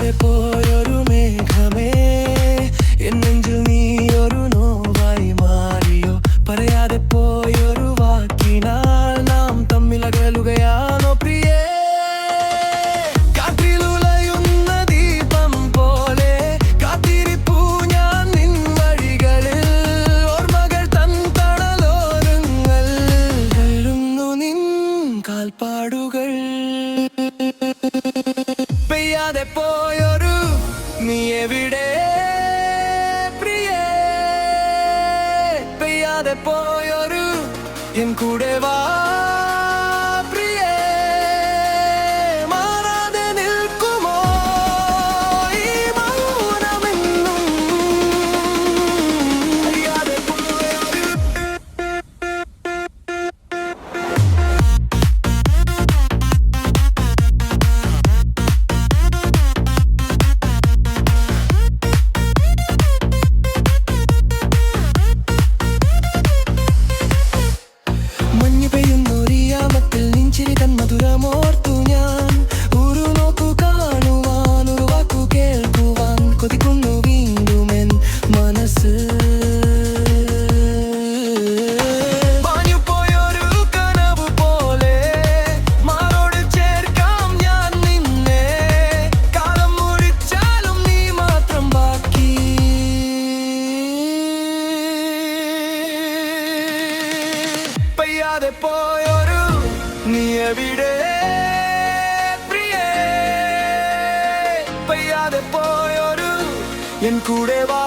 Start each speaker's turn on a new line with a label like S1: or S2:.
S1: പെയ്യാതെ പോയൊരു മേഘമേ, എൻ നെഞ്ചിൽ നീയൊരു നോവായി മാറിയോ? പറയാതെ പോയൊരു വാക്കിനാൽ നാം തമ്മിലകലുകയാണോ പ്രിയേ? കാറ്റിലുലയുന്ന ദീപം പോലെ കാത്തിരിപ്പൂ ഞാൻ നിൻ വഴികളിൽ. ഓർമ്മകൾ തൻ തണലോരങ്ങൾ എഴുന്നു നിൻ കാൽപ്പാടുകൾ. പെയ്യാതെ പോയൊരു നീ എവിടെ പ്രിയേ? പെയ്യാതെ പോയൊരു എൻ കൂടെ വാ പ്രിയേ. മാറാതെ നിൽക്കുമോ ഈ മൗനമെന്നും? പെയ്യാതെ പോയൊരു മഞ്ഞു പെയ്യുന്നൊരിയാമത്തിൽ നിൻചിരി തൻ മധുരമോർത്തു ഞാൻ. ഒരു നോക്കു കാണുവാൻ, ഒരു വാക്കു കേൾക്കുവാൻ കൊതിക്കുന്നു വീണ്ടുമെൻ മനസ്സ്. മാഞ്ഞുപോയൊരു കനവു പോലെ മാറോട് ചേർക്കാം ഞാൻ നിന്നെ. കാലം മുറിച്ചാലും നീ മാത്രം ബാക്കി. പെയ്യാതെ പോയൊരു നീ എവിടെ പ്രിയേ? പെയ്യാതെ പോയൊരു എൻ കൂടെ വാ.